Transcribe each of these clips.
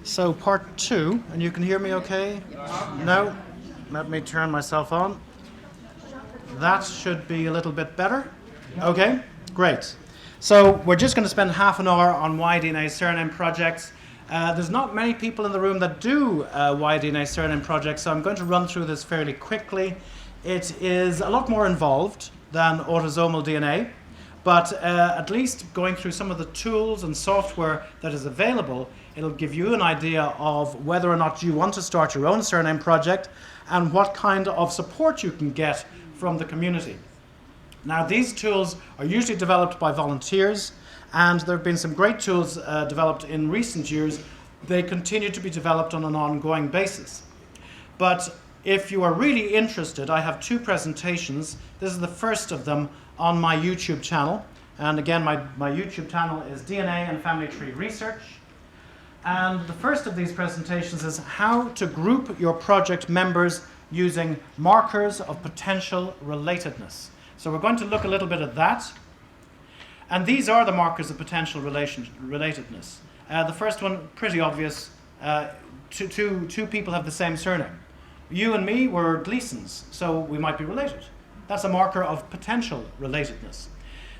So part 2, and you can hear me okay? No? Let me turn myself on. That should be a little bit better. Okay, great. So we're just going to spend half an hour on Y-DNA surname projects. There's not many people in the room that do Y-DNA surname projects, so I'm going to run through this fairly quickly. It is a lot more involved than autosomal DNA, but at least going through some of the tools and software that is available, it'll give you an idea of whether or not you want to start your own surname project and what kind of support you can get from the community. Now, these tools are usually developed by volunteers, and there have been some great tools developed in recent years. They continue to be developed on an ongoing basis. But if you are really interested, I have 2 presentations. This is the first of them on my YouTube channel. And again, my YouTube channel is DNA and Family Tree Research. And the first of these presentations is how to group your project members using markers of potential relatedness. So we're going to look a little bit at that. And these are the markers of potential relatedness. The first one, pretty obvious. Two people have the same surname. You and me were Gleasons, so we might be related. That's a marker of potential relatedness.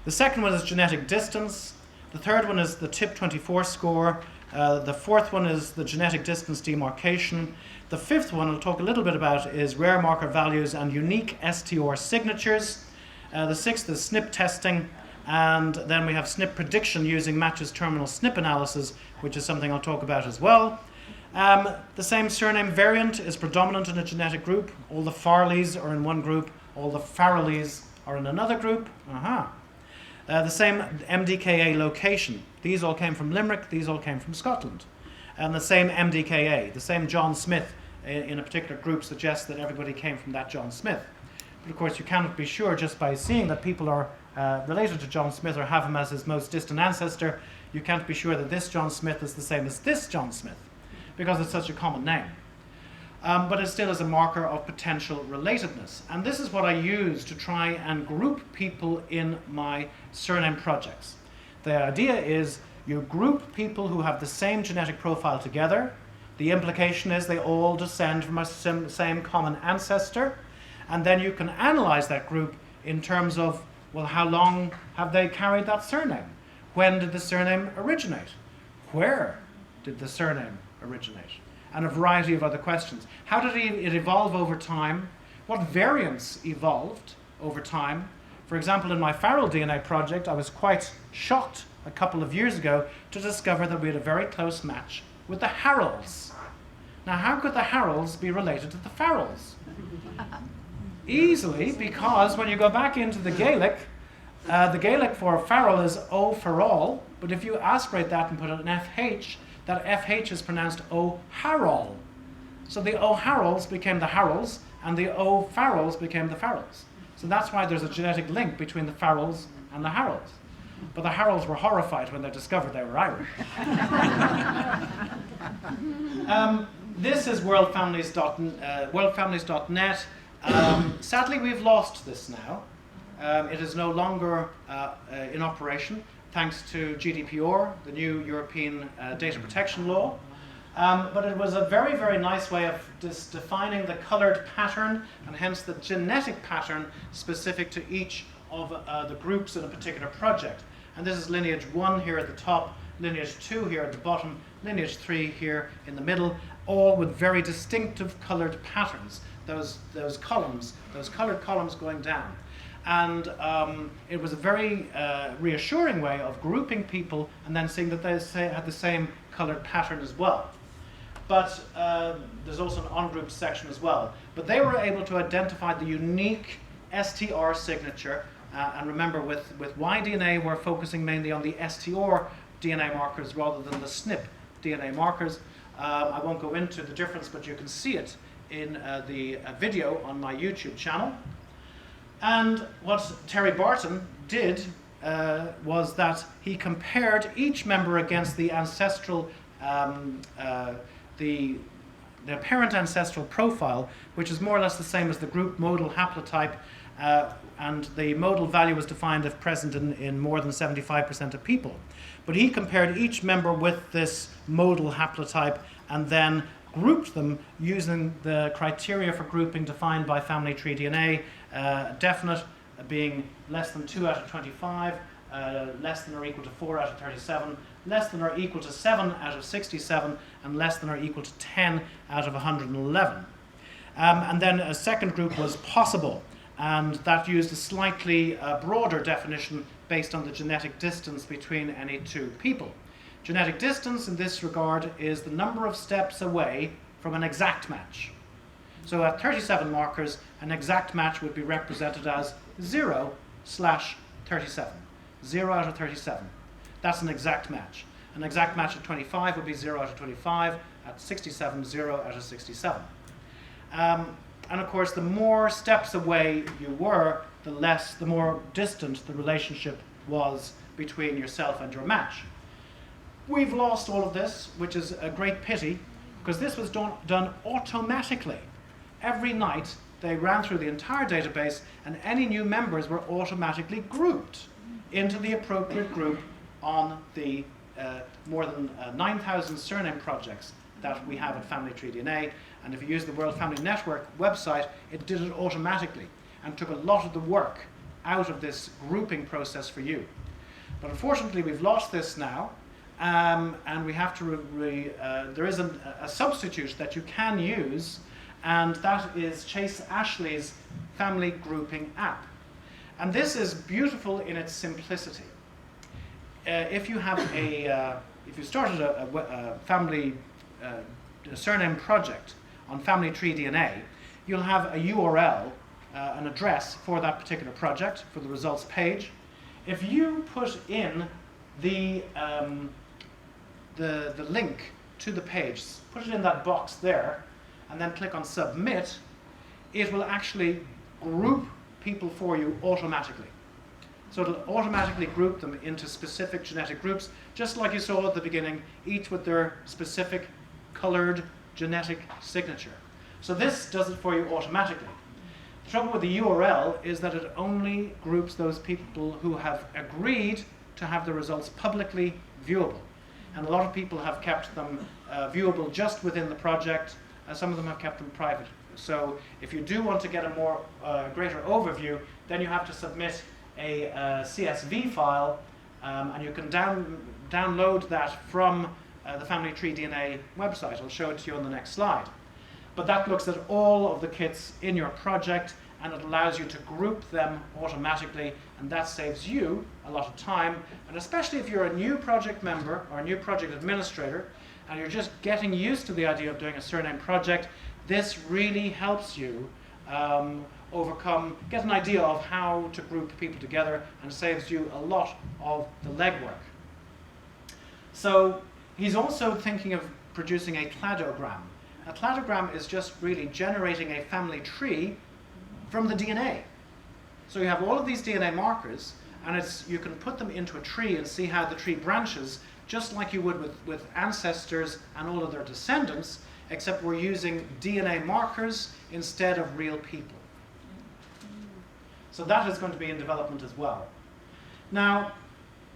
The second one is genetic distance. The third one is the TIP24 score. The fourth one is the genetic distance demarcation. The fifth one I'll talk a little bit about is rare marker values and unique STR signatures. The sixth is Snip testing. And then we have Snip prediction using matches terminal Snip analysis, which is something I'll talk about as well. The same surname variant is predominant in a genetic group. All the Farleys are in one group. All the Farrelleys are in another group. The same MDKA location. These all came from Limerick. These all came from Scotland. And the same MDKA, the same John Smith in a particular group suggests that everybody came from that John Smith. But of course, you cannot be sure just by seeing that people are related to John Smith or have him as his most distant ancestor. You can't be sure that this John Smith is the same as this John Smith, because it's such a common name. But it still is a marker of potential relatedness. And this is what I use to try and group people in my surname projects. The idea is you group people who have the same genetic profile together. The implication is they all descend from a same common ancestor. And then you can analyze that group in terms of, well, how long have they carried that surname? When did the surname originate? Where did the surname originate? And a variety of other questions. How did it evolve over time? What variants evolved over time? For example, in my Farrell DNA project, I was quite shocked a couple of years ago to discover that we had a very close match with the Harolds. Now, how could the Harolds be related to the Farrells? Easily, because when you go back into the Gaelic for Farrell is O for all, but if you aspirate that and put an FH, that FH is pronounced O-Harol. So the O-Harolds became the Harolds, and the O-Farrells became the Farrells. So that's why there's a genetic link between the Farrells and the Harolds. But the Harolds were horrified when they discovered they were Irish. This is worldfamilies.net. Sadly, we've lost this now. It is no longer in operation, thanks to GDPR, the new European data protection law. But it was a very, very nice way of defining the colored pattern, and hence the genetic pattern specific to each of the groups in a particular project. And this is lineage 1 here at the top, lineage 2 here at the bottom, lineage 3 here in the middle, all with very distinctive colored patterns. Those columns, those colored columns going down. And it was a very reassuring way of grouping people and then seeing that they had the same colored pattern as well. But there's also an on-group section as well. But they were able to identify the unique STR signature. And remember, with Y-DNA, we're focusing mainly on the STR DNA markers rather than the SNP DNA markers. I won't go into the difference, but you can see it in the video on my YouTube channel. And what Terry Barton did was that he compared each member against the ancestral, the apparent ancestral profile, which is more or less the same as the group modal haplotype, and the modal value was defined if present in more than 75% of people. But he compared each member with this modal haplotype and then grouped them using the criteria for grouping defined by family tree DNA, definite being less than 2 out of 25, less than or equal to 4 out of 37, less than or equal to 7 out of 67, and less than or equal to 10 out of 111. And then a second group was possible, and that used a slightly broader definition based on the genetic distance between any two people. Genetic distance in this regard is the number of steps away from an exact match. So at 37 markers, an exact match would be represented as 0/37. 0 out of 37. That's an exact match. An exact match at 25 would be 0 out of 25. At 67, 0 out of 67. And of course, the more steps away you were, the more distant the relationship was between yourself and your match. We've lost all of this, which is a great pity, because this was done automatically. Every night, they ran through the entire database, and any new members were automatically grouped into the appropriate group on the more than 9,000 surname projects that we have at Family Tree DNA. And if you use the World Family Network website, it did it automatically and took a lot of the work out of this grouping process for you. But unfortunately, we've lost this now, and we have to there is a substitute that you can use, and that is Chase Ashley's family grouping app. And this is beautiful in its simplicity. If you have if you started a family surname project on Family Tree DNA, you'll have a URL, an address for that particular project, for the results page. If you put in the link to the page, put it in that box there, and then click on Submit, it will actually group people for you automatically. So it'll automatically group them into specific genetic groups, just like you saw at the beginning, each with their specific colored genetic signature. So this does it for you automatically. The trouble with the URL is that it only groups those people who have agreed to have the results publicly viewable. And a lot of people have kept them viewable just within the project. Some of them have kept them private. So if you do want to get a more greater overview, then you have to submit a CSV file, and you can download that from the Family Tree DNA website. I'll show it to you on the next slide. But that looks at all of the kits in your project, and it allows you to group them automatically, and that saves you a lot of time. And especially if you're a new project member or a new project administrator, and you're just getting used to the idea of doing a surname project, this really helps you get an idea of how to group people together, and saves you a lot of the legwork. So he's also thinking of producing a cladogram. A cladogram is just really generating a family tree from the DNA. So you have all of these DNA markers, and you can put them into a tree and see how the tree branches, just like you would with ancestors and all of their descendants, except we're using DNA markers instead of real people. So that is going to be in development as well. Now,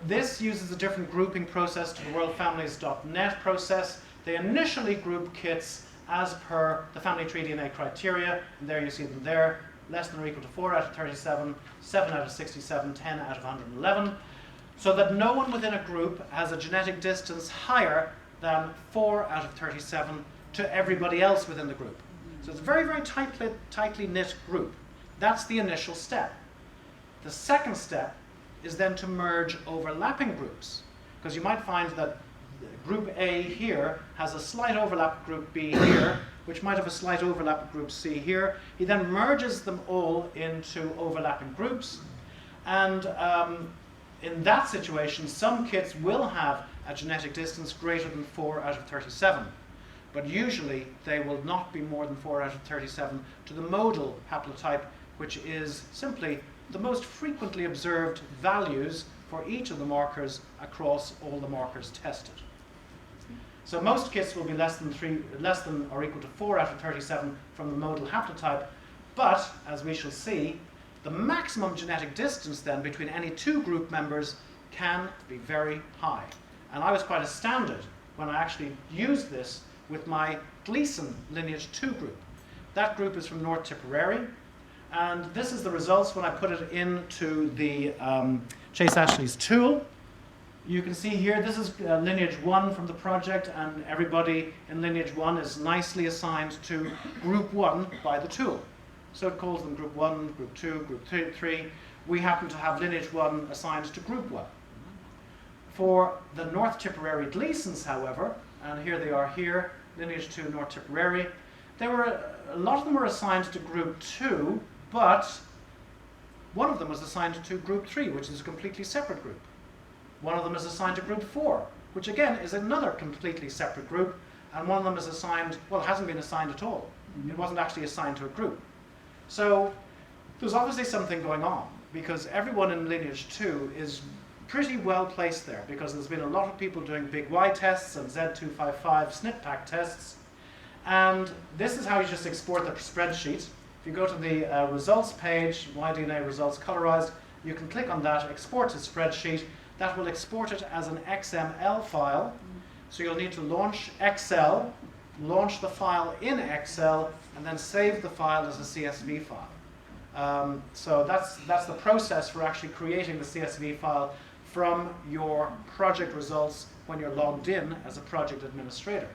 this uses a different grouping process to the worldfamilies.net process. They initially group kits as per the Family Tree DNA criteria, and there you see them there, less than or equal to 4 out of 37, 7 out of 67, 10 out of 111, so that no one within a group has a genetic distance higher than 4 out of 37 to everybody else within the group. So it's a very, very tightly knit group. That's the initial step. The second step is then to merge overlapping groups, because you might find that Group A here has a slight overlap with Group B here, which might have a slight overlap with Group C here. He then merges them all into overlapping groups, and in that situation, some kits will have a genetic distance greater than 4 out of 37, but usually they will not be more than 4 out of 37 to the modal haplotype, which is simply the most frequently observed values for each of the markers across all the markers tested. So most kits will be less than or equal to 4 out of 37 from the modal haplotype, but as we shall see, The maximum genetic distance then between any two group members can be very high. And I was quite astounded when I actually used this with my Gleason lineage 2 group. That group is from North Tipperary, and this is the results when I put it into the Chase Ashley's tool. You can see here, this is lineage 1 from the project, and everybody in lineage 1 is nicely assigned to group 1 by the tool. So it calls them group 1, group 2, group 3. We happen to have lineage 1 assigned to group 1. For the North Tipperary Gleasons, however, and here they are here, lineage 2 North Tipperary, a lot of them were assigned to group 2, but one of them was assigned to group 3, which is a completely separate group. One of them is assigned to group 4, which again is another completely separate group, and one of them is assigned, well, it hasn't been assigned at all. It wasn't actually assigned to a group. So there's obviously something going on, because everyone in lineage 2 is pretty well placed there, because there's been a lot of people doing big Y tests and Z255 Snip pack tests, and this is how you just export the spreadsheet. If you go to the results page, Y-DNA results colorized, you can click on that, export to spreadsheet. That will export it as an XML file. So you'll need to launch Excel, launch the file in Excel, and then save the file as a CSV file. So that's the process for actually creating the CSV file from your project results when you're logged in as a project administrator.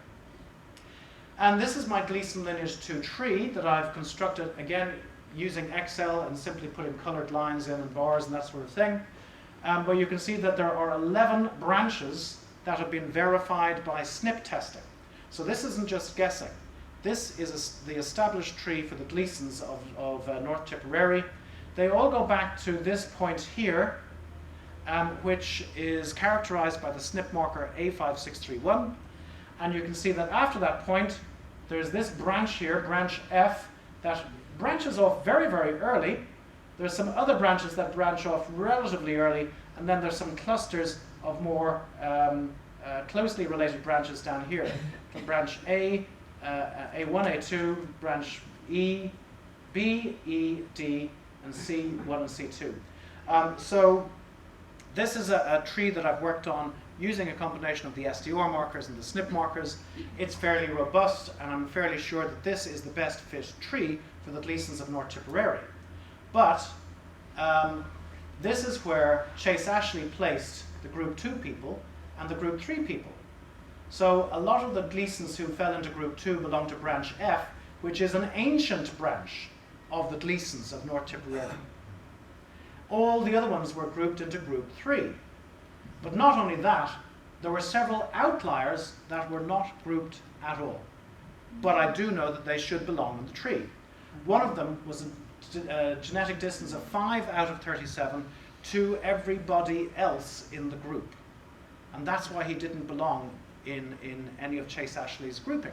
And this is my Gleason lineage 2 tree that I've constructed, again, using Excel and simply putting colored lines in and bars and that sort of thing. But you can see that there are 11 branches that have been verified by Snip testing. So this isn't just guessing. This is the established tree for the Gleasons of North Tipperary. They all go back to this point here, which is characterized by the Snip marker A5631. And you can see that after that point, there's this branch here, branch F, that branches off very, very early. There's some other branches that branch off relatively early, and then there's some clusters of more closely related branches down here. From branch A, A1, A2, branch E, B, E, D, and C1 and C2. So this is a tree that I've worked on using a combination of the SDR markers and the Snip markers. It's fairly robust, and I'm fairly sure that this is the best fit tree for the Gleasons of North Tipperary. But this is where Chase Ashley placed the group 2 people and the group 3 people. So a lot of the Gleasons who fell into group 2 belong to branch F, which is an ancient branch of the Gleasons of North Tipperary. All the other ones were grouped into group 3. But not only that, there were several outliers that were not grouped at all. But I do know that they should belong in the tree. One of them was a genetic distance of 5 out of 37 to everybody else in the group. And that's why he didn't belong in any of Chase Ashley's grouping.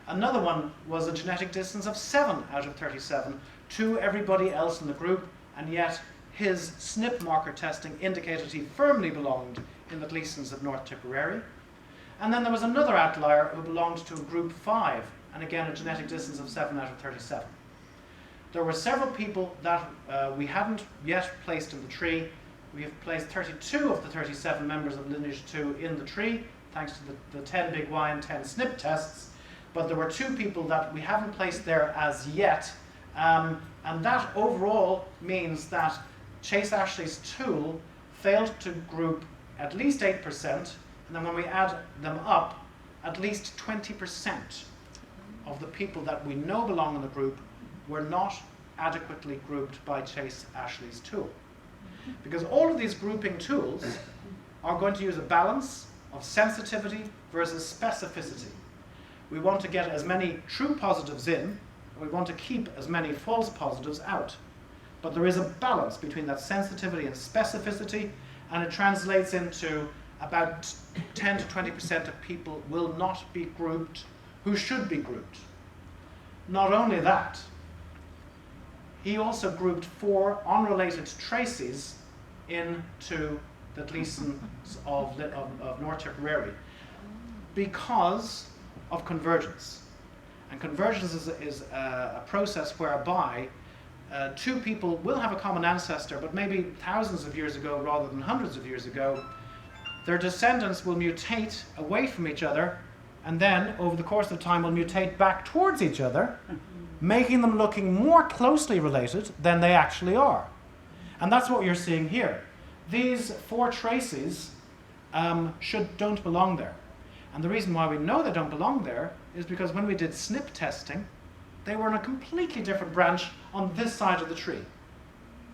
Another one was a genetic distance of 7 out of 37 to everybody else in the group, and yet his Snip marker testing indicated he firmly belonged in the Gleasons of North Tipperary. And then there was another outlier who belonged to group 5, and again a genetic distance of 7 out of 37. There were several people that we hadn't yet placed in the tree. We have placed 32 of the 37 members of lineage 2 in the tree, thanks to the 10 big Y and 10 Snip tests. But there were 2 people that we haven't placed there as yet, and that overall means that Chase Ashley's tool failed to group at least 8%, and then when we add them up, at least 20% of the people that we know belong in the group were not adequately grouped by Chase Ashley's tool. Because all of these grouping tools are going to use a balance of sensitivity versus specificity. We want to get as many true positives in, and we want to keep as many false positives out. But there is a balance between that sensitivity and specificity, and it translates into about 10 to 20% of people will not be grouped who should be grouped. Not only that, he also grouped 4 unrelated traces into the Gleasons of North Tipperary because of convergence. And convergence is a process whereby two people will have a common ancestor, but maybe thousands of years ago rather than hundreds of years ago, their descendants will mutate away from each other, and then over the course of time will mutate back towards each other, making them looking more closely related than they actually are. And that's what you're seeing here. These four traces don't belong there. And the reason why we know they don't belong there is because when we did Snip testing, they were in a completely different branch on this side of the tree.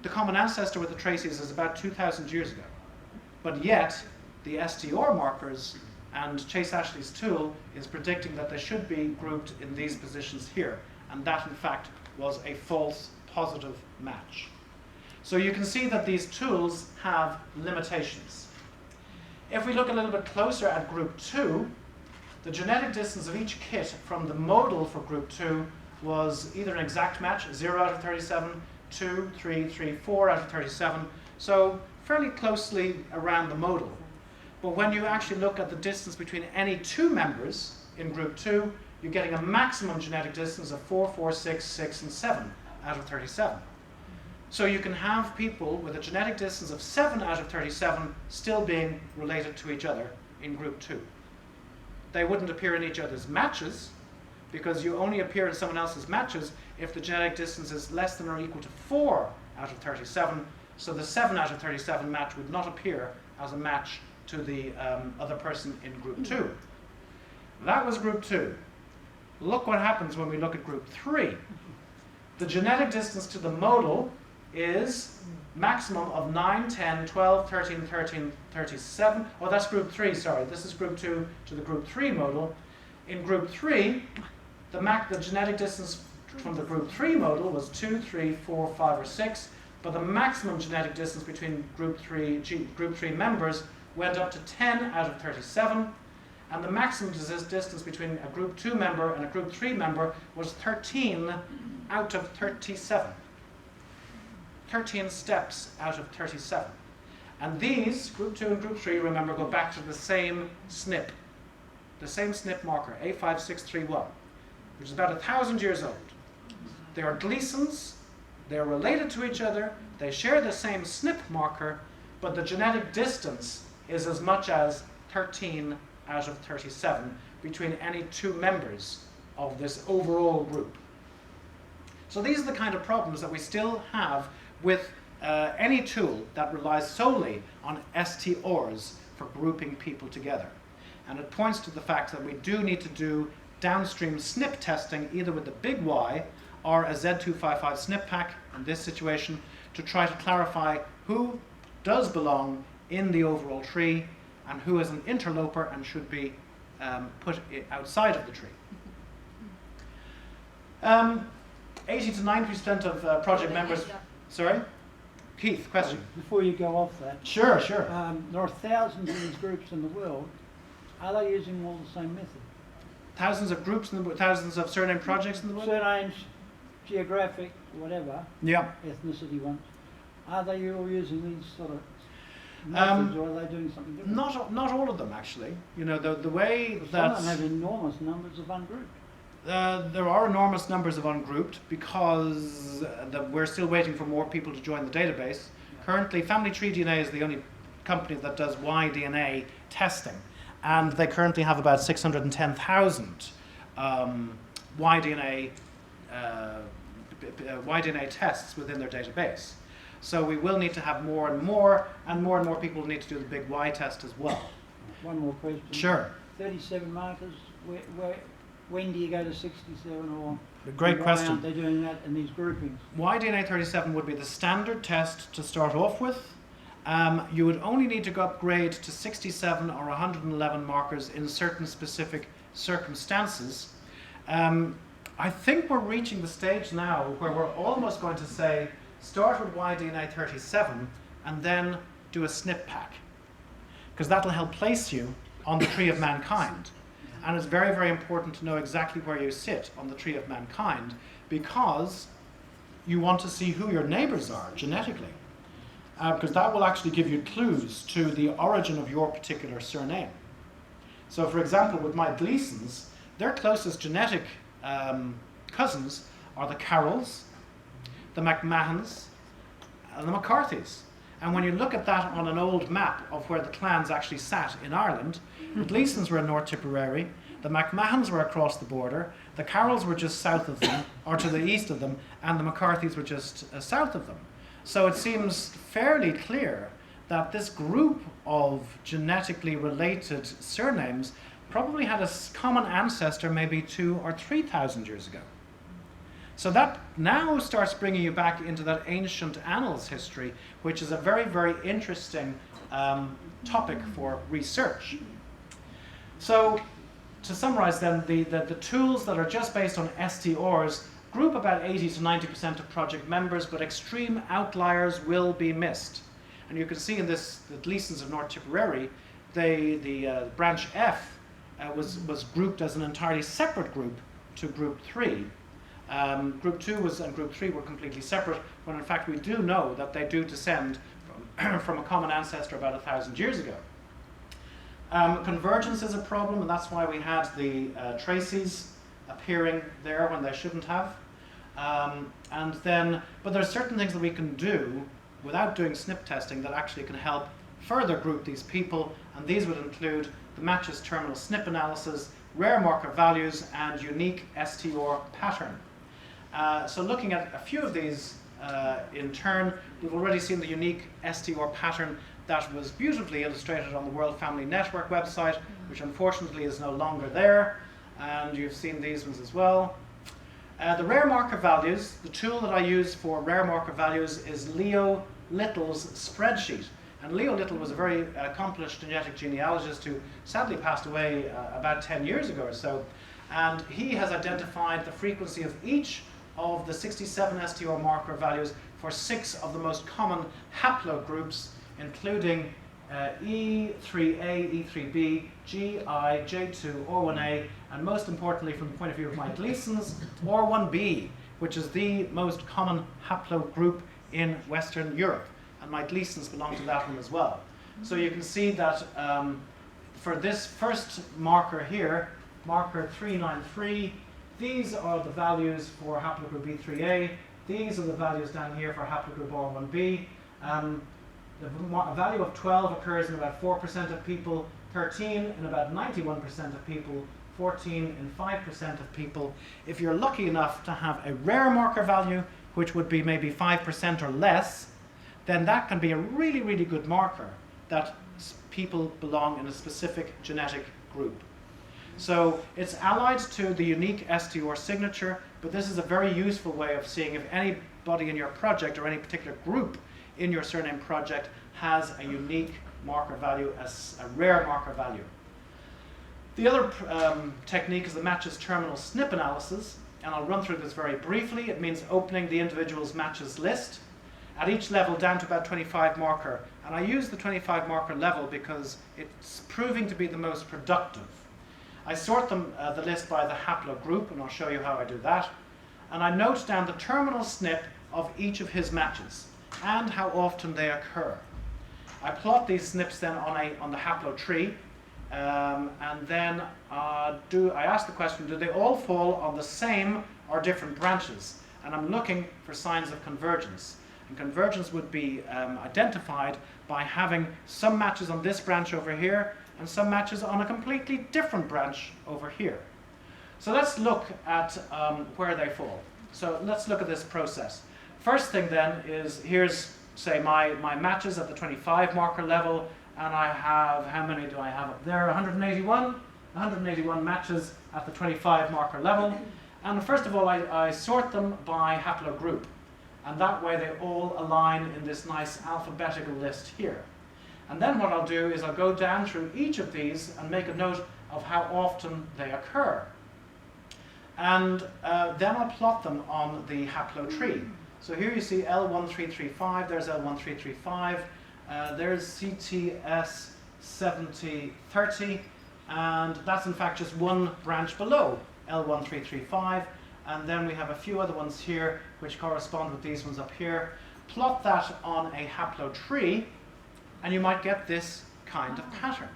The common ancestor with the traces is about 2,000 years ago. But yet, the STR markers and Chase Ashley's tool is predicting that they should be grouped in these positions here. And that, in fact, was a false positive match. So you can see that these tools have limitations. If we look a little bit closer at group 2, the genetic distance of each kit from the modal for group 2 was either an exact match, 0 out of 37, 2, 3, 3, 4 out of 37, so fairly closely around the modal. But when you actually look at the distance between any two members in group 2, you're getting a maximum genetic distance of 4, 4, 6, 6, and 7 out of 37. So you can have people with a genetic distance of 7 out of 37 still being related to each other in group 2. They wouldn't appear in each other's matches, because you only appear in someone else's matches if the genetic distance is less than or equal to 4 out of 37. So the 7 out of 37 match would not appear as a match to the other person in group 2. That was group 2. Look what happens when we look at group 3. The genetic distance to the modal is maximum of 9, 10, 12, 13, 13, 37. Oh, that's group 3, sorry. This is group 2 to the group 3 modal. In group 3, the genetic distance from the group 3 modal was 2, 3, 4, 5, or 6, but the maximum genetic distance between group 3 members went up to 10 out of 37, and the maximum distance between a group 2 member and a group 3 member was 13 out of 37. 13 steps out of 37. And these, group 2 and group 3, remember, go back to the same SNP. The same SNP marker, A5631, which is about 1,000 years old. They are Gleasons, they're related to each other, they share the same SNP marker, but the genetic distance is as much as 13 out of 37 between any two members of this overall group. So these are the kind of problems that we still have with any tool that relies solely on STRs for grouping people together. And it points to the fact that we do need to do downstream SNP testing either with the big Y or a Z255 SNP pack in this situation to try to clarify who does belong in the overall tree and who is an interloper and should be put outside of the tree. 80 to 90% of project members... Sorry? Keith, question. Before you go off that. Sure. There are thousands of these groups in the world. Are they using all the same method? Thousands of groups, thousands of surname projects in the world? Surnames, geographic, whatever, yeah. ethnicity ones. Are they all using these sort of methods, or are they doing something different? Not all of them, actually. You know, the way that... Some of them have enormous numbers of ungrouped. There are enormous numbers of ungrouped because we're still waiting for more people to join the database. Yeah. Currently, Family Tree DNA is the only company that does Y-DNA testing. And they currently have about 610,000 Y-DNA tests within their database. So we will need to have more and more people need to do the big Y test as well. One more question. Sure. 37 markers, when do you go to 67 or... Great question. Why aren't they doing that in these groupings? Y-DNA 37 would be the standard test to start off with. You would only need to upgrade to 67 or 111 markers in certain specific circumstances. I think we're reaching the stage now where we're almost going to say, start with Y-DNA 37 and then do a SNP pack. Because that'll help place you on the tree of mankind. And it's very, very important to know exactly where you sit on the tree of mankind because you want to see who your neighbors are genetically. Because that will actually give you clues to the origin of your particular surname. So for example, with my Gleasons, their closest genetic cousins are the Carrolls, the McMahons, and the McCarthys. And when you look at that on an old map of where the clans actually sat in Ireland, the Gleesons were in North Tipperary, the McMahons were across the border, the Carrolls were just south of them, or to the east of them, and the McCarthys were just south of them. So it seems fairly clear that this group of genetically related surnames probably had a common ancestor maybe 2,000 or 3,000 years ago. So that now starts bringing you back into that ancient annals history, which is a very, very interesting topic for research. So to summarize then, the tools that are just based on STRs group about 80 to 90% of project members, but extreme outliers will be missed. And you can see in this, the Gleesons of North Tipperary, the branch F was grouped as an entirely separate group to group 3. Group 2 and group 3 were completely separate, when in fact we do know that they do descend from a common ancestor about 1,000 years ago. Convergence is a problem, and that's why we had the traces appearing there when they shouldn't have. But there are certain things that we can do without doing SNP testing that actually can help further group these people, and these would include the matches terminal SNP analysis, rare marker values, and unique STR pattern. So looking at a few of these in turn, we've already seen the unique STR pattern that was beautifully illustrated on the World Family Network website, which unfortunately is no longer there, and you've seen these ones as well. The rare marker values, the tool that I use for rare marker values is Leo Little's spreadsheet. And Leo Little was a very accomplished genetic genealogist who sadly passed away about 10 years ago or so. And he has identified the frequency of each of the 67 STR marker values for 6 of the most common haplogroups, including E3A, E3B, GI, J2, R1A, and most importantly from the point of view of my Gleesons, R1B, which is the most common haplogroup in Western Europe. And my Gleesons belong to that one as well. So you can see that for this first marker here, marker 393, these are the values for haplogroup E3A. These are the values down here for haplogroup R1B. The value of 12 occurs in about 4% of people, 13 in about 91% of people, 14 in 5% of people. If you're lucky enough to have a rare marker value, which would be maybe 5% or less, then that can be a really, really good marker that people belong in a specific genetic group. So it's allied to the unique STR signature, but this is a very useful way of seeing if anybody in your project or any particular group in your surname project has a unique marker value, as a rare marker value. The other technique is the matches terminal SNP analysis, and I'll run through this very briefly. It means opening the individual's matches list at each level down to about 25 marker. And I use the 25 marker level because it's proving to be the most productive. I sort them, the list by the haplogroup, and I'll show you how I do that. And I note down the terminal SNP of each of his matches and how often they occur. I plot these SNPs then on the haplo tree, and then I ask the question, do they all fall on the same or different branches? And I'm looking for signs of convergence. And convergence would be identified by having some matches on this branch over here and some matches on a completely different branch over here. So let's look at where they fall. So let's look at this process. First thing then is, here's, say, my matches at the 25 marker level, and I have, how many do I have up there? 181 matches at the 25 marker level. And first of all, I sort them by haplogroup. And that way they all align in this nice alphabetical list here. And then what I'll do is I'll go down through each of these and make a note of how often they occur. And then I'll plot them on the haplo tree. So here you see L1335, there's L1335, there's CTS 7030, and that's in fact just one branch below L1335. And then we have a few other ones here which correspond with these ones up here. Plot that on a haplo tree, and you might get this kind of pattern.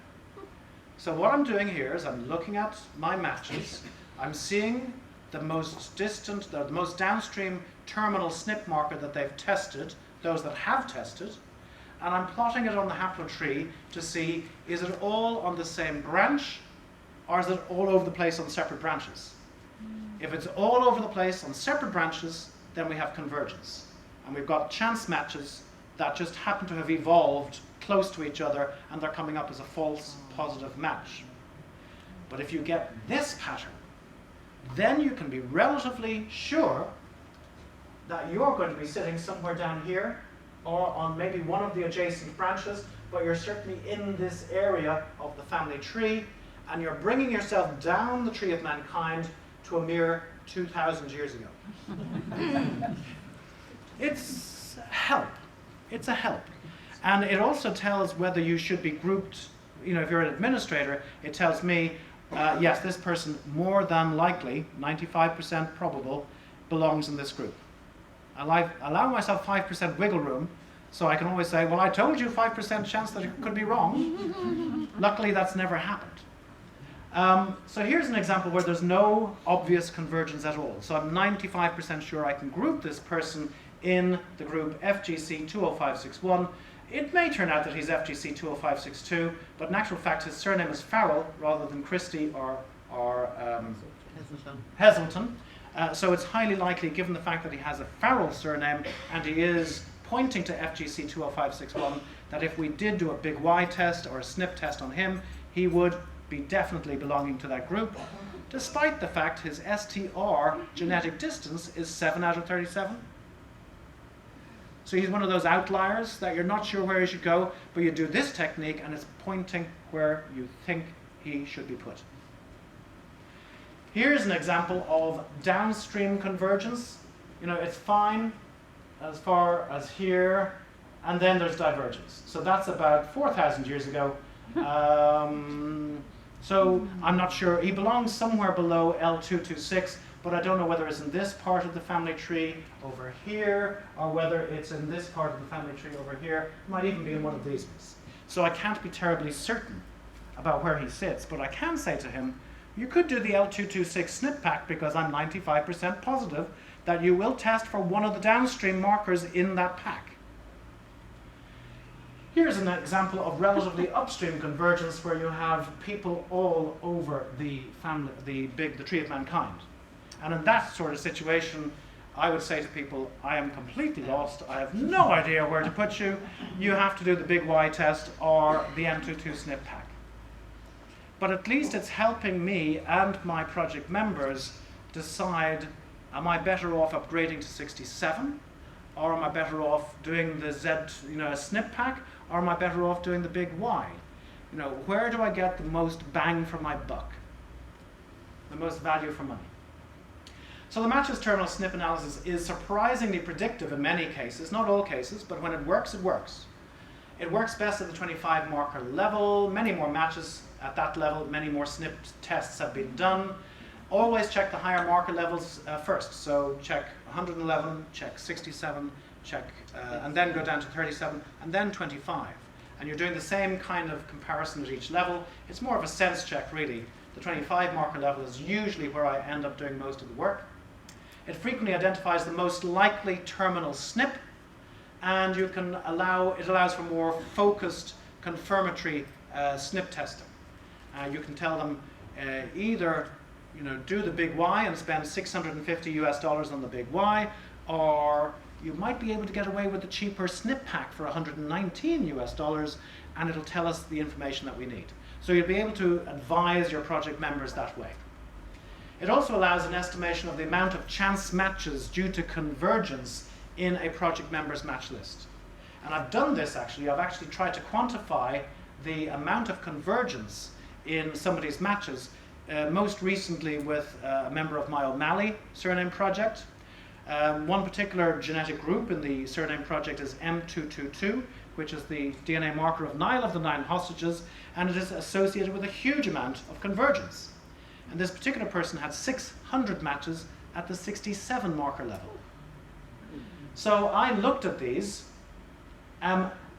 So what I'm doing here is I'm looking at my matches, I'm seeing the most distant, the most downstream terminal SNP marker that they've tested, those that have tested, and I'm plotting it on the haplotree to see, is it all on the same branch, or is it all over the place on separate branches? If it's all over the place on separate branches, then we have convergence. And we've got chance matches that just happen to have evolved close to each other, and they're coming up as a false positive match. But if you get this pattern, then you can be relatively sure that you're going to be sitting somewhere down here, or on maybe one of the adjacent branches, but you're certainly in this area of the family tree, and you're bringing yourself down the tree of mankind to a mere 2,000 years ago. It's help. It's a help. And it also tells whether you should be grouped. You know, if you're an administrator, it tells me, yes, this person more than likely, 95% probable, belongs in this group. I allow myself 5% wiggle room, so I can always say, well, I told you 5% chance that it could be wrong. Luckily, that's never happened. So here's an example where there's no obvious convergence at all. So I'm 95% sure I can group this person in the group FGC 20561. It may turn out that he's FGC 20562, but in actual fact his surname is Farrell rather than Christie or Heselton. So it's highly likely, given the fact that he has a Farrell surname and he is pointing to FGC 20561, that if we did do a big Y test or a SNP test on him, he would be definitely belonging to that group, despite the fact his STR genetic distance is 7 out of 37. So he's one of those outliers that you're not sure where he should go, but you do this technique and it's pointing where you think he should be put. Here's an example of downstream convergence. You know, it's fine as far as here, and then there's divergence. So that's about 4,000 years ago. So I'm not sure. He belongs somewhere below L226, but I don't know whether it's in this part of the family tree over here, or whether it's in this part of the family tree over here. It might even be in one of these ones. So I can't be terribly certain about where he sits, but I can say to him, you could do the L226 SNP pack because I'm 95% positive that you will test for one of the downstream markers in that pack. Here's an example of relatively upstream convergence where you have people all over the family, the tree of mankind. And in that sort of situation, I would say to people, I am completely lost. I have no idea where to put you. You have to do the big Y test or the M22 SNP pack. But at least it's helping me and my project members decide, am I better off upgrading to 67? Or am I better off doing the Z, SNP pack? Or am I better off doing the big Y? Where do I get the most bang for my buck? The most value for money? So the matches terminal SNP analysis is surprisingly predictive in many cases, not all cases, but when it works, it works. It works best at the 25 marker level, many more matches at that level, many more SNP tests have been done. Always check the higher marker levels first. So check 111, check 67, check, and then go down to 37, and then 25. And you're doing the same kind of comparison at each level. It's more of a sense check, really. The 25 marker level is usually where I end up doing most of the work. It frequently identifies the most likely terminal SNP, and it allows for more focused confirmatory SNP testing. You can tell them either do the big Y and spend $650 on the big Y, or you might be able to get away with the cheaper SNP pack for $119 and it'll tell us the information that we need. So you'll be able to advise your project members that way. It also allows an estimation of the amount of chance matches due to convergence in a project member's match list. And I've done this actually. I've actually tried to quantify the amount of convergence in somebody's matches, most recently with a member of my O'Malley surname project. One particular genetic group in the surname project is M222, which is the DNA marker of 9 of the 9 hostages, and it is associated with a huge amount of convergence. And this particular person had 600 matches at the 67 marker level. So I looked at these.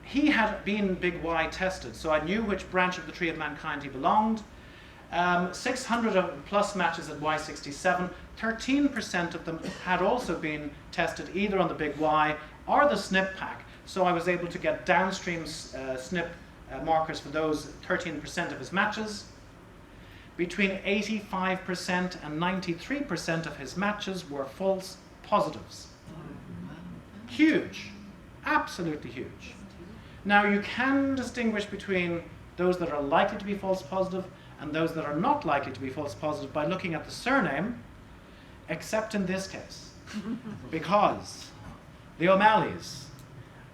He had been big Y tested, so I knew which branch of the tree of mankind he belonged. 600 plus matches at Y67, 13% of them had also been tested either on the big Y or the Snip pack. So I was able to get downstream Snip markers for those 13% of his matches. Between 85% and 93% of his matches were false positives. Huge, absolutely huge. Now you can distinguish between those that are likely to be false positive and those that are not likely to be false positive by looking at the surname, except in this case, because the O'Malleys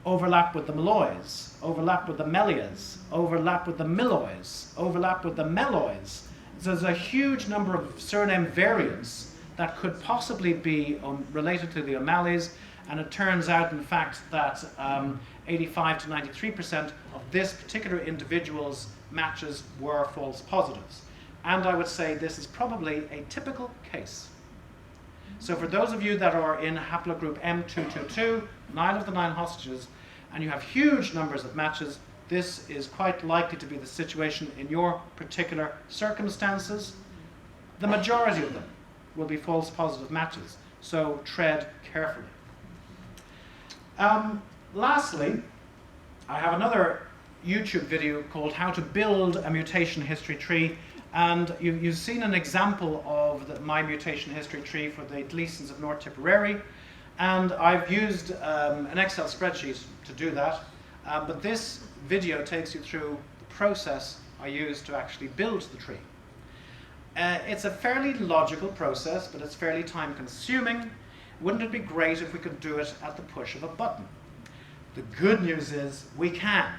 overlap with the Malloys, overlap with the Melias, overlap with the Milloys, overlap with the Melloys. So there's a huge number of surname variants that could possibly be related to the O'Malleys, and it turns out, in fact, that 85 to 93% of this particular individual's matches were false positives. And I would say this is probably a typical case. So for those of you that are in haplogroup M222, 9 of the 9 hostages, and you have huge numbers of matches, this is quite likely to be the situation in your particular circumstances. The majority of them will be false positive matches, so tread carefully. Lastly, I have another YouTube video called How to Build a Mutation History Tree, and you've seen an example of my mutation history tree for the Gleasons of North Tipperary, and I've used an Excel spreadsheet to do that, but this video takes you through the process I used to actually build the tree. It's a fairly logical process, but it's fairly time consuming. Wouldn't it be great if we could do it at the push of a button? The good news is we can.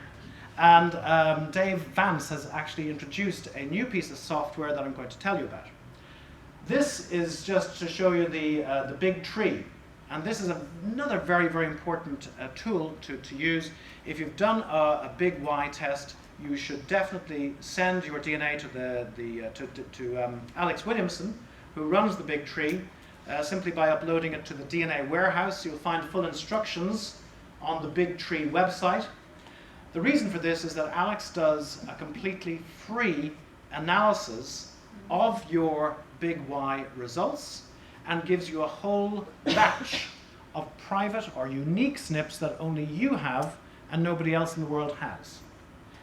And Dave Vance has actually introduced a new piece of software that I'm going to tell you about. This is just to show you the big tree. And this is another very, very important tool to use. If you've done a big Y test, you should definitely send your DNA to Alex Williamson, who runs the big tree. Simply by uploading it to the DNA warehouse, you'll find full instructions on the Big Tree website. The reason for this is that Alex does a completely free analysis of your Big Y results and gives you a whole batch of private or unique SNPs that only you have and nobody else in the world has.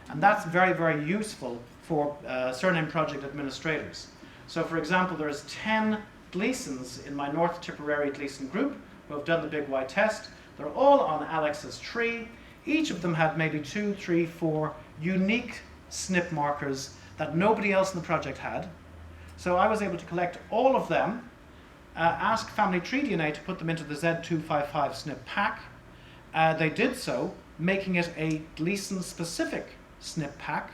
And that's very, very useful for surname project administrators. So for example, there's 10 Gleasons in my North Tipperary Gleason group who have done the Big Y test. They're all on Alex's tree. Each of them had maybe 2, 3, 4 unique SNP markers that nobody else in the project had. So I was able to collect all of them, ask Family Tree DNA to put them into the Z255 SNP pack. They did so, making it a Gleason-specific SNP pack.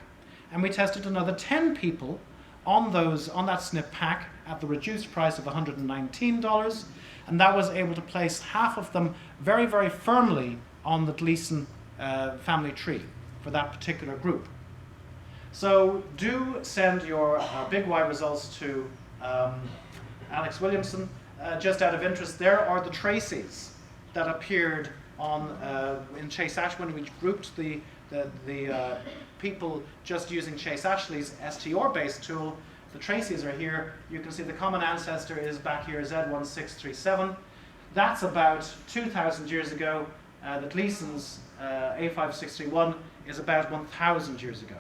And we tested another 10 people on that SNP pack at the reduced price of $119, and that was able to place half of them very, very firmly on the Gleason family tree for that particular group. So do send your Big Y results to Alex Williamson. Just out of interest, there are the traces that appeared in Chase Ash when we grouped the people just using Chase Ashley's STR-based tool. The traces are here. You can see the common ancestor is back here, Z1637. That's about 2,000 years ago. The Gleason's A5631 is about 1,000 years ago.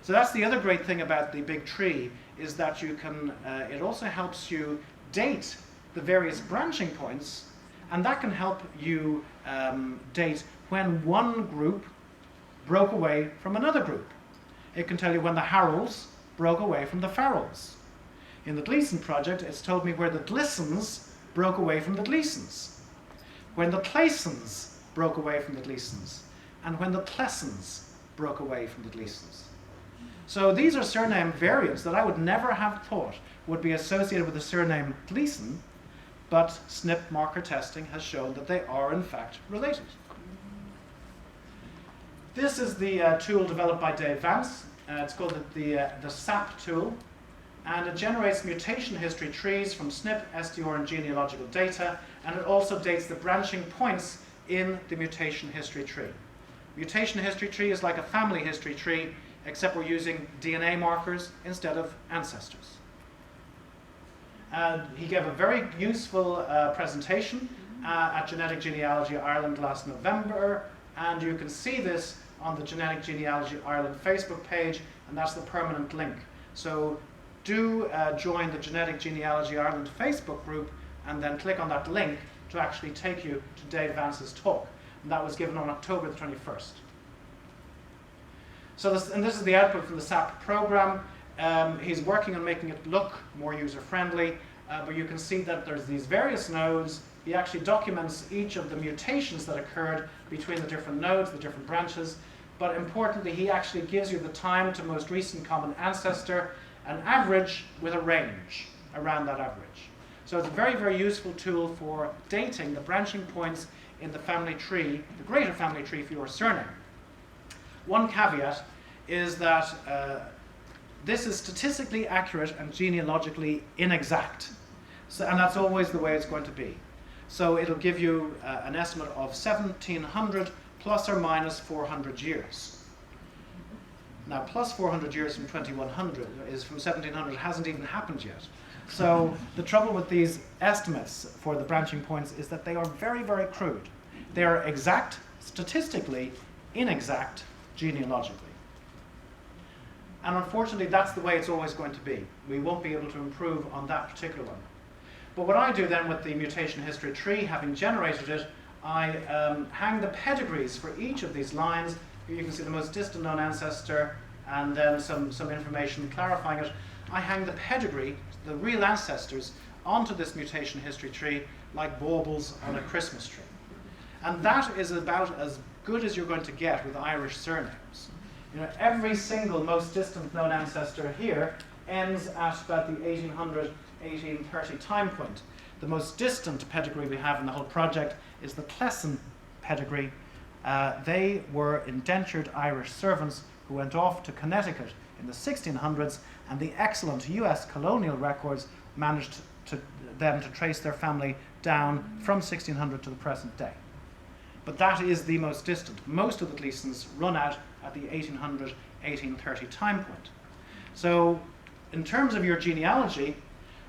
So that's the other great thing about the big tree, is that you can, it also helps you date the various branching points, and that can help you date when one group broke away from another group. It can tell you when the Harolds broke away from the Farrells. In the Gleason project, it's told me where the Glissons broke away from the Gleasons, when the Claysons broke away from the Gleasons, and when the Clessons broke away from the Gleasons. So these are surname variants that I would never have thought would be associated with the surname Gleason, but SNP marker testing has shown that they are in fact related. This is the tool developed by Dave Vance. It's called the SAP tool, and it generates mutation history trees from SNP, SDR, and genealogical data, and it also dates the branching points in the mutation history tree. Mutation history tree is like a family history tree. except we're using DNA markers instead of ancestors. And he gave a very useful presentation at Genetic Genealogy Ireland last November, and you can see this on the Genetic Genealogy Ireland Facebook page, and that's the permanent link. So do join the Genetic Genealogy Ireland Facebook group and then click on that link to actually take you to Dave Vance's talk. And that was given on October the 21st. So this is the output from the SAP program. He's working on making it look more user-friendly, but you can see that there's these various nodes. He actually documents each of the mutations that occurred between the different nodes, the different branches. But importantly, he actually gives you the time to most recent common ancestor, an average with a range around that average. So it's a very, very useful tool for dating the branching points in the family tree, the greater family tree for your surname. One caveat is that this is statistically accurate and genealogically inexact. So, and that's always the way it's going to be. So it'll give you an estimate of 1700 plus or minus 400 years. Now, plus 400 years from 2100 is from 1700, hasn't even happened yet. So the trouble with these estimates for the branching points is that they are very, very crude. They are exact, statistically inexact, genealogically. And unfortunately, that's the way it's always going to be. We won't be able to improve on that particular one. But what I do then with the mutation history tree, having generated it, I hang the pedigrees for each of these lines. Here you can see the most distant known ancestor, and then some information clarifying it. I hang the pedigree, the real ancestors, onto this mutation history tree like baubles on a Christmas tree. And that is about as good as you're going to get with Irish surnames. You know, every single most distant known ancestor here ends at about the 1800, 1830 time point. The most distant pedigree we have in the whole project is the Plesson pedigree. They were indentured Irish servants who went off to Connecticut in the 1600s, and the excellent US colonial records managed them to trace their family down from 1600 to the present day. But that is the most distant. Most of the Gleasons run out at the 1800, 1830 time point. So in terms of your genealogy,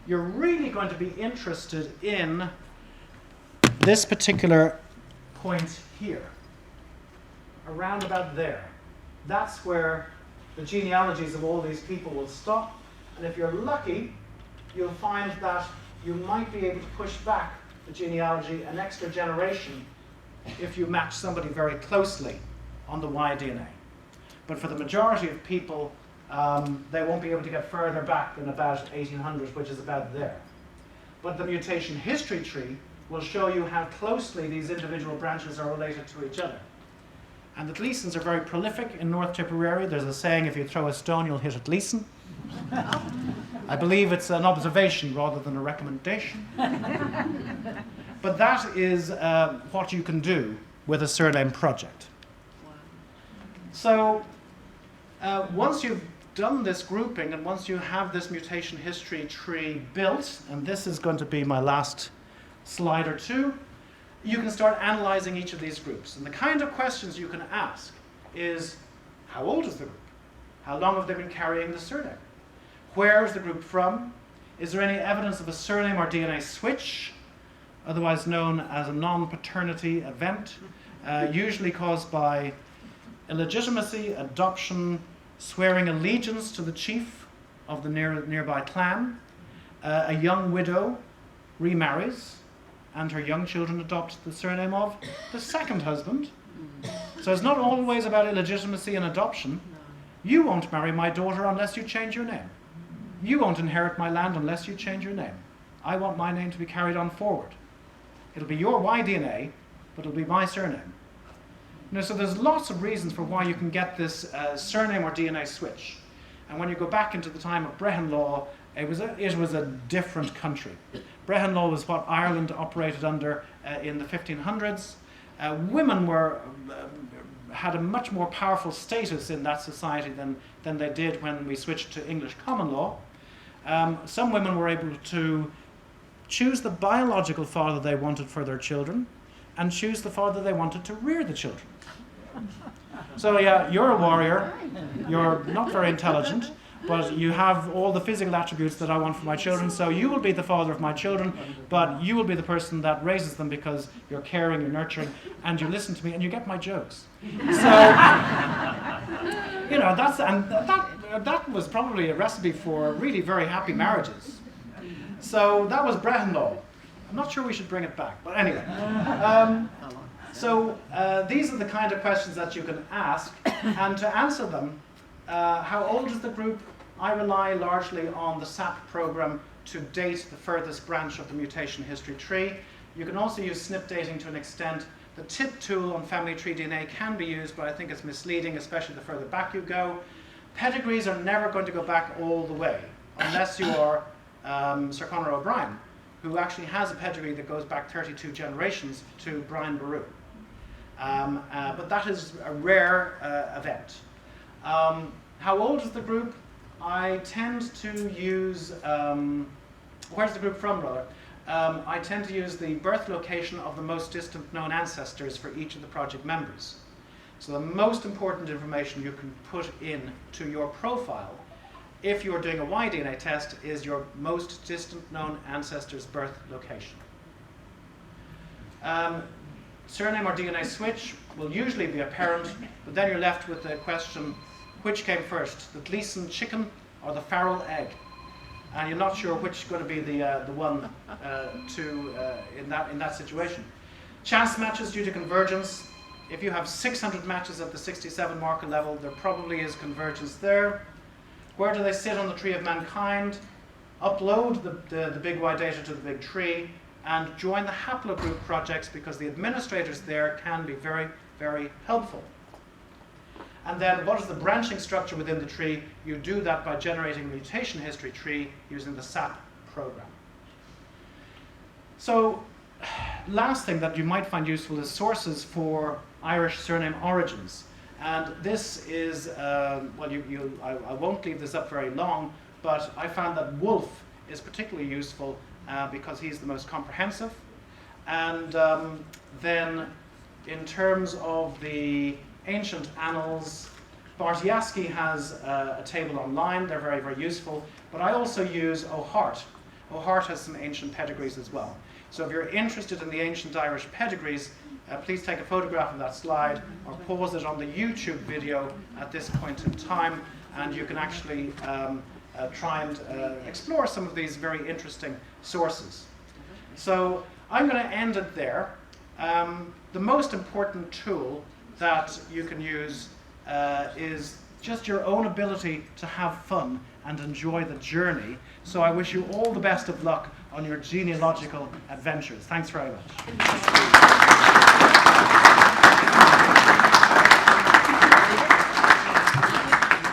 you're really going to be interested in this particular point here, around about there. That's where the genealogies of all these people will stop. And if you're lucky, you'll find that you might be able to push back the genealogy an extra generation if you match somebody very closely on the Y DNA. But for the majority of people, they won't be able to get further back than about 1800, which is about there. But the mutation history tree will show you how closely these individual branches are related to each other. And the Gleasons are very prolific in North Tipperary. There's a saying, if you throw a stone, you'll hit a Gleason. I believe it's an observation rather than a recommendation. But that is what you can do with a surname project. So once you've done this grouping and once you have this mutation history tree built, and this is going to be my last slide or two, you can start analyzing each of these groups. And the kind of questions you can ask is, how old is the group? How long have they been carrying the surname? Where is the group from? Is there any evidence of a surname or DNA switch, otherwise known as a non-paternity event, usually caused by illegitimacy, adoption, swearing allegiance to the chief of the nearby clan. A young widow remarries, and her young children adopt the surname of the second husband. So it's not always about illegitimacy and adoption. You won't marry my daughter unless you change your name. You won't inherit my land unless you change your name. I want my name to be carried on forward. It'll be your Y DNA, but it'll be my surname. You know, so there's lots of reasons for why you can get this surname or DNA switch. And when you go back into the time of Brehon law, it was a different country. Brehon law was what Ireland operated under in the 1500s. Women had a much more powerful status in that society than they did when we switched to English common law. Some women were able to choose the biological father they wanted for their children and choose the father they wanted to rear the children. So yeah, you're a warrior. You're not very intelligent, but you have all the physical attributes that I want for my children. So you will be the father of my children, but you will be the person that raises them because you're caring, you're nurturing, and you listen to me and you get my jokes. So you know, that was probably a recipe for really very happy marriages. So that was Brehon law. I'm not sure we should bring it back, but anyway. These are the kind of questions that you can ask, and to answer them, how old is the group? I rely largely on the SAP program to date the furthest branch of the mutation history tree. You can also use SNP dating to an extent. The TIP tool on family tree DNA can be used, but I think it's misleading, especially the further back you go. Pedigrees are never going to go back all the way, unless you are Sir Conor O'Brien, who actually has a pedigree that goes back 32 generations to Brian Boru. But that is a rare event. How old is the group? I tend to use, where's the group from rather? I tend to use the birth location of the most distant known ancestors for each of the project members. So the most important information you can put in to your profile, if you're doing a Y-DNA test, is your most distant known ancestor's birth location. Surname or DNA switch will usually be apparent, but then you're left with the question, which came first, the Gleason chicken or the Farrell egg? And you're not sure which is going to be the one in that situation. Chance matches due to convergence. If you have 600 matches at the 67 marker level, there probably is convergence there. Where do they sit on the tree of mankind? Upload the big Y data to the big tree and join the haplogroup projects, because the administrators there can be very, very helpful. And then what is the branching structure within the tree? You do that by generating a mutation history tree using the SAP program. So last thing that you might find useful is sources for Irish surname origins. And this is, I won't leave this up very long, but I found that Wolf is particularly useful because he's the most comprehensive. And then in terms of the ancient annals, Bartiaski has a table online. They're very, very useful. But I also use O'Hart. O'Hart has some ancient pedigrees as well. So if you're interested in the ancient Irish pedigrees, please take a photograph of that slide or pause it on the YouTube video at this point in time, and you can actually try and explore some of these very interesting sources. So I'm going to end it there. The most important tool that you can use is just your own ability to have fun and enjoy the journey. So I wish you all the best of luck on your genealogical adventures. Thanks very much.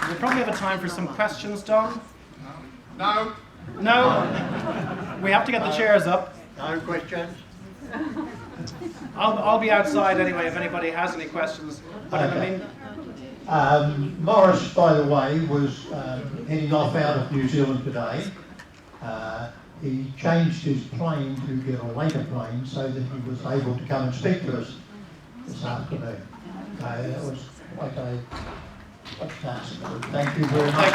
We probably have a time for some questions, Don. No. No? We have to get the chairs up. No questions. I'll be outside anyway if anybody has any questions. But Okay. I mean, Morris, by the way, was heading off out of New Zealand today. He changed his plane to get a later plane so that he was able to come and speak to us this afternoon. That was quite a task. Thank you very much.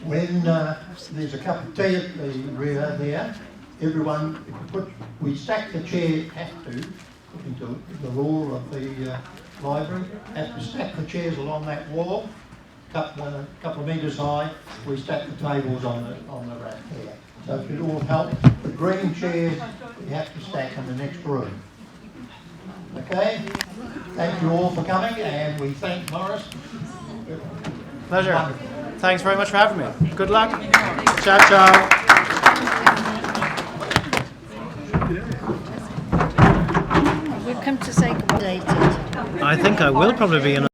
When there's a cup of tea at the rear there, everyone, we stack the chair, have to, into the rule of the library, have to stack the chairs along that wall, a couple of metres high. We stack the tables on the rack there. So it should all help. The green chairs you have to stack in the next room. Okay? Thank you all for coming, and we thank Morris. pleasure. Wonderful. Thanks very much for having me. Good luck. Ciao, ciao. We've come to say goodbye. I think I will probably be in